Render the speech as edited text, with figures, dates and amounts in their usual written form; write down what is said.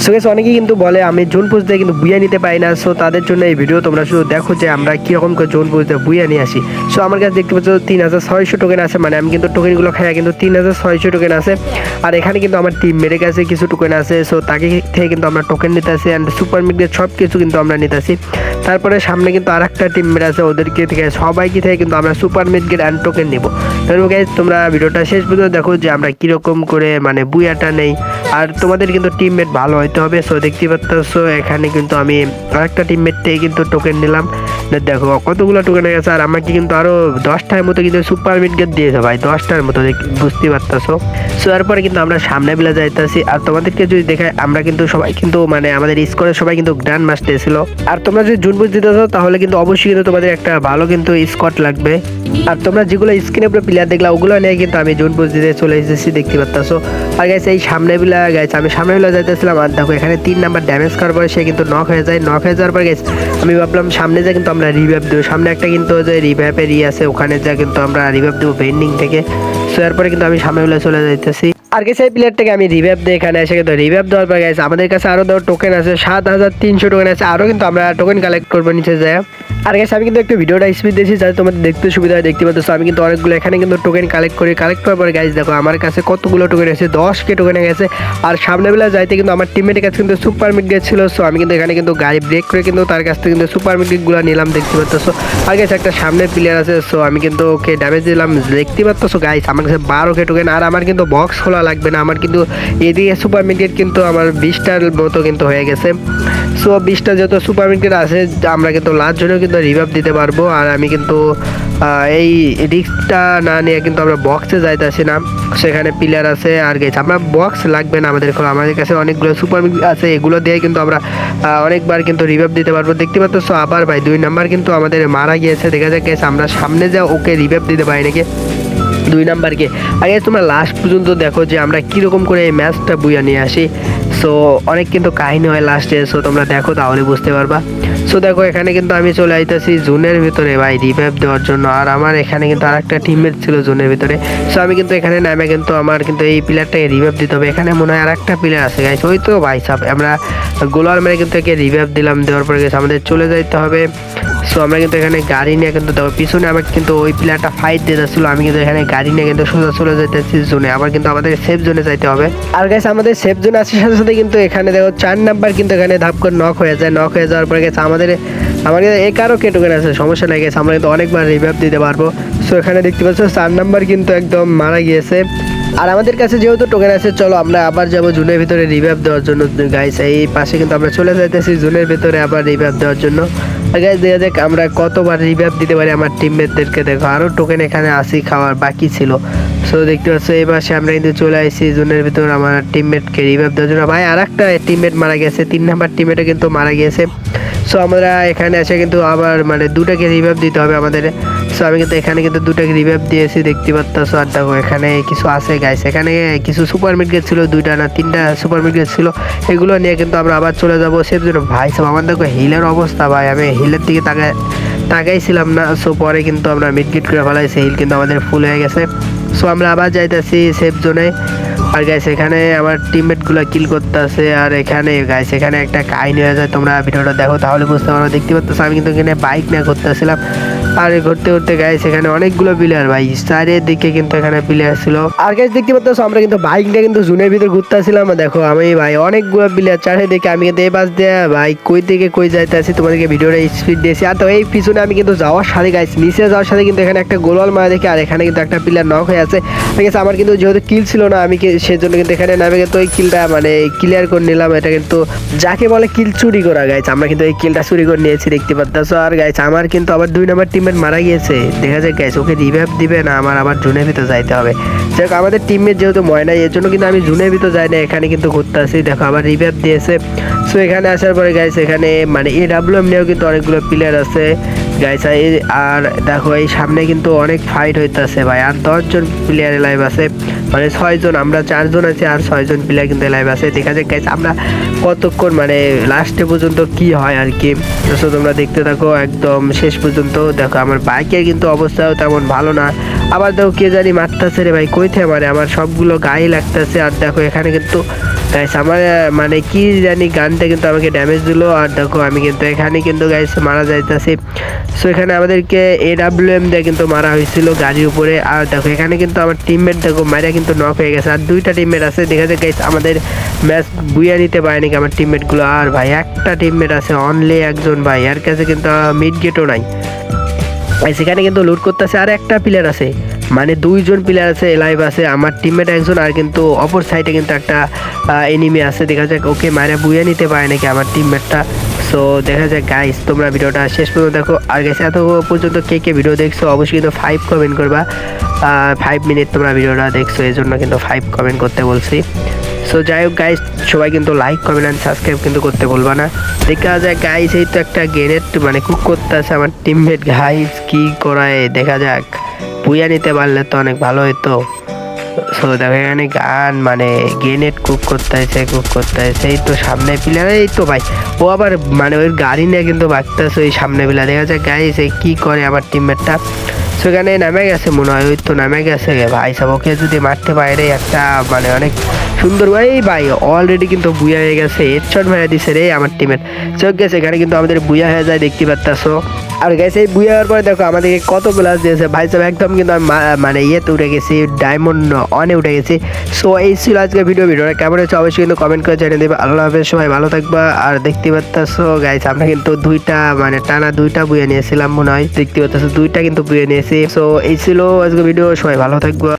So guys অনেকেই কিন্তু বলে আমি জোন পুশ দিয়ে কিন্তু বুইয়া নিতে পারি না। সো তাদের জন্য এই ভিডিও, তোমরা শুধু দেখো যে আমরা কীরকম করে জোন পুশ দিয়ে বুইয়া নিয়ে আসি। সো আমার কাছে দেখতে পাচ্ছ 3600 টোকেন আছে, মানে আমি কিন্তু টোকেনগুলো খাই কিন্তু 3600 টোকেন আছে। আর এখানে কিন্তু আমার টিম মেরে কাছে কিছু টোকেন আছে। সো তাকে থেকে কিন্তু আমরা টোকেন নিতে আসি অ্যান্ড সুপার মিডের সব কিছু কিন্তু আমরা নিতে আসি। তারপরে সামনে কিন্তু আর একটা টিম মেরে আছে, ওদেরকে থেকে সবাইকে থেকে কিন্তু আমরা super mid gate and token নেবো। তাহলে গাইস তোমরা ভিডিওটা শেষ পর্যন্ত দেখো যে আমরা কীরকম করে মানে বুইয়াটা নেই। আর তোমাদের কিন্তু টিমমেট ভালো হইতে হবে। সো দেখতে পাচ্ছ এখানে কিন্তু আমি আরেকটা টিমমেট থেকে কিন্তু টোকেন নিলাম। দেখো কতগুলো টোকেন হয়ে গেছে, আর আমাকে কিন্তু আরও 10টার মতো কিন্তু সুপার মিড গেট দিয়েছে ভাই, 10টার মতো, বুঝতে পারতেছো। সো এরপরে কিন্তু আমরা সামনে বেলা যাইতেছি। আর তোমাদেরকে যদি দেখায় আমরা কিন্তু সবাই কিন্তু মানে আমাদের স্কোরের সবাই কিন্তু গ্র্যান্ড মাস্টার ছিল। আর তোমরা যদি জুন বুঝ দিতে চাও তাহলে কিন্তু অবশ্যই কিন্তু তোমাদের একটা ভালো কিন্তু স্কোয়াড লাগবে। আর তোমরা যেগুলো স্ক্রিনের উপরে প্লেয়ার দেখলা ওগুলো নিয়ে কিন্তু আমি জুন বুঝ দিতে চলে এসেছি, দেখতে পাচ্ছ। আর গাইছে এই সামনে বেলা গাইছে আমি সামনে বেলা যাইতেছিলাম, আর দেখো এখানে 3 নাম্বার ড্যামেজ করার পরে সে কিন্তু নক হয়ে যায়। নক হয়ে যাওয়ার পর গাইছে আমি ভাবলাম সামনে যা কিন্তু আমরা রিভাইভ দেবো, সামনে একটা কিন্তু যে রিভাইভের আছে ওখানে যা কিন্তু আমরা রিভাইভ দেবো বেন্ডিং থেকে। সো এরপরে কিন্তু আমি সামনে বেলা চলে যাইতেছি। আর গেছে এই প্লেয়ারটাকে আমি রিভাইভ দিই, এখানে এসে কিন্তু রিভাইভ দেওয়ার পর গেছে আমাদের কাছে আরও টোকেন আছে 7300 টোকেন আছে, আরও কিন্তু আমরা টোকেন কালেক্ট করবো নিচে যায়। আর গেছে আমি কিন্তু একটু ভিডিওটা স্পিড দিয়েছি যাতে তোমাদের দেখতে সুবিধা হয়, দেখতে পাচ্ছ। আমি কিন্তু অনেকগুলো এখানে কিন্তু টোকেন কালেক্ট করার পরে গাইজ দেখো আমার কাছে কতগুলো টোকেন আছে, 10কে টোকেন গেছে। আর সামনেবেলা যাইতে কিন্তু আমার টিমমেটের কাছে কিন্তু সুপার মিড গেছিলো। সো আমি কিন্তু এখানে কিন্তু গাড়ি ব্রেক করে কিন্তু তার কাছ থেকে কিন্তু সুপার মিডগুলো নিলাম, দেখতে পাচ্ছ। আর গেছে একটা সামনের প্লেয়ার আছে, সো আমি কিন্তু ওকে ড্যামেজ দিলাম, দেখতে পাচ্ছ গাইজ। আমার কাছে 12কে টোকেন, আর আমার কিন্তু বক্স খোলা লাগবে না, আমার কিন্তু এদিকে সুপার মিডগেট কিন্তু আমার 20টার মতো কিন্তু হয়ে গেছে। সো 20টা যত সুপার মিডগেট আছে আমরা কিন্তু লাস্ট জন্য কিন্তু রিভাইভ দিতে পারবো। আর আমি কিন্তু এই রিস্কটা না নিয়ে কিন্তু আমরা বক্সে যাইতেছি না, সেখানে প্লেয়ার আছে। আর গেছে আমরা বক্স লাগবে না আমাদের, আমাদের কাছে অনেকগুলো সুপার মিড আছে, এগুলো দিয়ে কিন্তু আমরা অনেকবার কিন্তু রিভাইভ দিতে পারবো, দেখতে পাচ্ছ। আবার ভাই 2 নাম্বার কিন্তু আমাদের মারা গিয়েছে, দেখা যাক গেছে আমরা সামনে যা ওকে রিভাইভ দিতে পারি নাকি 2 নাম্বারকে। আগে তোমরা লাস্ট পর্যন্ত দেখো যে আমরা কীরকম করে এই ম্যাচটা বুইয়া নিয়ে আসি। সো অনেক কিন্তু কাহিনী হয় লাস্টে, সো তোমরা দেখো তাহলে বুঝতে পারবা। সো দেখো এখানে কিন্তু আমি চলে আইতেছি জোনের ভিতরে ভাই রিভাইভ দেওয়ার জন্য, আর আমার এখানে কিন্তু আরেকটা টিমমেট ছিল জোনের ভিতরে। সো আমি কিন্তু এখানে নামে কিন্তু আমার কিন্তু এই প্লেয়ারটাকে রিভাইভ দিতে হবে। এখানে মনে হয় আরেকটা প্লেয়ার আছে গাইস, ওই তো ভাই সাহেব আমরা গোলার মেরে কিন্তু একে রিভাইভ দিলাম, দেওয়ার পরে গেছে আমাদের চলে যাইতে হবে। সো আমরা কিন্তু এখানে গাড়ি নিয়ে কিন্তু দেখো পিছনে আমাকে কিন্তু ওই প্লেয়ারটা ফাইট দিয়ে যাচ্ছিল, আমি কিন্তু এখানে গাড়ি নিয়ে কিন্তু সোজা চলে যাইতেছি জোনে। আবার কিন্তু আমাদের সেফ জোনে যাইতে হবে। আর গাইস আমাদের সেফ জোনে আসার সাথে সাথে কিন্তু এখানে দেখো 4 নাম্বার কিন্তু এখানে ধাপ করে নক হয়ে যায়। নক হয়ে যাওয়ার পরে গেছে আমাদের 11কে টোকেন আছে, সমস্যা নাই গেছে, আমরা কিন্তু অনেকবার রিভাইভ দিতে পারবো। সো এখানে দেখতে পাচ্ছ 4 নাম্বার কিন্তু একদম মারা গিয়েছে। আর আমাদের কাছে যেহেতু টোকেন আছে চলো আমরা আবার যাবো জোনের ভিতরে রিভাইভ দেওয়ার জন্য গাইস। এই পাশে কিন্তু আমরা চলে যাইতেছি জোনের ভিতরে আবার রিভাইভ দেওয়ার জন্য। আর গাইস দেখা যাক আমরা কতবার রিভাইভ দিতে পারি আমার টিমমেটদেরকে। দেখো আরও টোকেন এখানে আসি খাওয়ার বাকি ছিল। সো দেখতে পাচ্ছ এই পাশে আমরা কিন্তু চলে আসছি জোনের ভিতর আমার টিমমেটকে রিভাইভ দেওয়ার জন্য। ভাই আর একটা টিমমেট মারা গেছে, 3 নাম্বার টিমমেটও কিন্তু মারা গিয়েছে। সো আমরা এখানে এসে কিন্তু আবার মানে 2টাকে রিভাইভ দিতে হবে আমাদের। সো আমি কিন্তু এখানে কিন্তু 2টাকে রিভাইভ দিয়েছি, দেখতে পাচ্ছ। আর দেখো এখানে কিছু আছে গাইস, এখানে কিছু সুপার মিড গেট ছিল, 2টা না 3টা সুপার মিড গেট ছিল, এগুলো নিয়ে কিন্তু আমরা আবার চলে যাবো সেফ জন্য। ভাই সব আমার দেখো হিলের অবস্থা ভাই, আমি হিলের দিকে তাকাইছিলাম না। সো পরে কিন্তু আমরা মিড গেট করে ফেলাইছি, হিল কিন্তু আমাদের ফুল হয়ে গেছে। সো আমরা আবার যাইতেছি সেফ জোনে। আর গাইস এখানে আমার টিমমেটগুলো কিল করতে আছে। আর এখানে গাইস এখানে একটা কাহিনী হয়ে যায়, তোমরা ভিডিওটা দেখো তাহলে বুঝতে পারো। দেখতে পাচ্ছ আমি কিন্তু এখানে বাইক নিয়ে ঘুরতেছিলাম, আর ঘুরতে ঘুরতে গাইস এখানে অনেকগুলো প্লেয়ার ভাই চারিদিকে কিন্তু এখানে প্লেয়ার ছিল। আর গাইস দেখতে পাচ্ছ আমরা কিন্তু বাইক নিয়ে কিন্তু জোনের ভিতরে ঘুরতেছিলাম। দেখো আমি ভাই অনেকগুলো প্লেয়ার চারিদিকে, আমি কিন্তু এই পাশ দিয়ে ভাই কই থেকে কই যাইতেছি, তোমাদেরকে ভিডিওটা স্পিড দিয়েছি। আর তো এই পিছনে আমি কিন্তু যাওয়ার সাথে গাইস নিচে যাওয়ার সাথে কিন্তু এখানে একটা গোলওয়াল মারা দেখি, আর এখানে কিন্তু একটা প্লেয়ার নক হয়ে আছে। ঠিক আছে আমার কিন্তু যেহেতু কিল ছিল না, আমি সেজন্য কিন্তু এখানে নামে কিন্তু ওই কিলটা মানে ক্লিয়ার করে নিলাম। এটা কিন্তু যাকে বলে কিল চুরি করা গাইস, আমরা কিন্তু এই কিলটা চুরি করে নিয়েছি, দেখতে পাচ্ছ। আর গাইস আমার কিন্তু আবার 2 নাম্বার টিমমেট মারা গিয়েছে, দেখা যায় গাইস ওকে রিভাইভ দিবে না, আমার আবার জোনের ভিতরে যাইতে হবে। যাই হোক আমাদের টিমমেট যেহেতু ময়না, এর জন্য কিন্তু আমি জোনের ভিতরে যাই না, এখানে কিন্তু ঘুরতে আসি। দেখো আবার রিভাইভ দিয়েছে। সো এখানে আসার পরে গাইস এখানে মানে AWM নিয়েও কিন্তু অনেকগুলো প্লেয়ার আছে গাইস। আর দেখো এই সামনে কিন্তু অনেক ফাইট হইতেছে ভাই, আর 10 জন প্লেয়ার লাইভ আছে। মানে 6 জন, আমরা 4 জন আছি আর 6 জন প্লেয়ার কিন্তু লাইভ আছে। দেখা যাক গাইস আমরা কতক্ষণ মানে লাস্টে পর্যন্ত কি হয় আর কি। তো তোমরা দেখতে থাকো একদম শেষ পর্যন্ত। দেখো আমার বাইকের কিন্তু অবস্থাও তেমন ভালো না, আবার দেখো কে জানি মারতেছে রে ভাই, কইতে মারে, আমার সবগুলো গায়ে লাগতেছে। আর দেখো এখানে কিন্তু গাইস আমার মানে কি জানি গানটা কিন্তু আমাকে ড্যামেজ দিল। আর দেখো আমি কিন্তু এখানে কিন্তু গাইস মারা যাইতেছি। সো এখানে আমাদেরকে AWM দিয়ে কিন্তু মারা হয়েছিল গাড়ির উপরে। আর দেখো এখানে কিন্তু আমার টিমমেট দেখো মারা কিন্তু নক হয়ে গেছে, আর 2টা টিমমেট আছে। দেখা যায় গাইস আমাদের ম্যাচ বুইয়া নিতে পারে নাকি আমার টিমমেটগুলো। আর ভাই একটা টিমমেট আছে, অনলি একজন ভাই, এর কাছে কিন্তু মিড গেটও নাই। সেখানে কিন্তু লুট করতেছে, আর একটা প্লেয়ার আছে, মানে 2 জন প্লেয়ার আছে লাইভ আছে, আমার টিমমেট একজন, আর কিন্তু অপর সাইডে কিন্তু একটা এনিমি আছে। দেখা যাক ওকে মারা বুইয়া নিতে পারে নাকি আমার টিমমেটটা। সো দেখা যাক গাইস, তোমরা ভিডিওটা শেষ পর্যন্ত দেখো। আর গাইস এত পর্যন্ত কে কে ভিডিও দেখছো অবশ্যই কিন্তু 5 কমেন্ট করবা। 5 মিনিট তোমরা ভিডিওটা দেখছো, এই জন্য কিন্তু 5 কমেন্ট করতে বলছি। সো যাই হোক গাইস, সবাই কিন্তু লাইক কমেন্ট অ্যান্ড সাবস্ক্রাইব কিন্তু করতে বলবা না। দেখা যায় গাইস এই তো একটা গ্রেনেড মানে কুক করতে আছে আমার টিমমেট, গাইস কি করায় দেখা যাক, বুইয়া নিতে পারলে তো অনেক ভালো হতো। সো দেখো এখানে গান মানে গ্রেনেড কুক করতে আছে, এই তো সামনে প্লেয়ার, এই তো ভাই ও আবার মানে ওই গাড়ি নিয়ে কিন্তু বাঁকতেছে ওই সামনে প্লেয়ার। দেখা যায় গাইস এই কি করে আমার টিমমেটটা। সেখানে নামে গেছে মনে হয়, ওই তো নামে গেছে ভাই সাহেব, ওকে যদি মারতে পারে একটা মানে অনেক সুন্দর। ভাই অলরেডি কিন্তু বুয়া হয়ে গেছে, হেডশট মেরে দিছে রে আমার টিমের। চোখ গেছে এখানে কিন্তু আমাদের বুয়া হয়ে যায়, দেখতে পারতাছো। আর গেছে এই বুয়া হওয়ার পরে দেখো আমাদেরকে কত প্লাস দিয়েছে ভাই সাহেব, একদম কিন্তু আমি মানে ইয়েতে উঠে গেছি, ডায়মন্ড অনে উঠে গেছি। সো এই ছিল আজকে ভিডিওটা কেমন হচ্ছে অবশ্যই কিন্তু কমেন্ট করে জানিয়ে দেবে। আল্লাহ হাফেজ, সবাই ভালো থাকবা। আর দেখতে পারতাছো গাইস আমরা কিন্তু 2টা মানে টানা 2টা বুয়া নিয়েছিলাম মনে হয়, দেখতে পারতাছো 2টা কিন্তু বুয়া নিয়েছি। সো এই ছিল আজকে ভিডিও, সবাই ভালো থাকবা।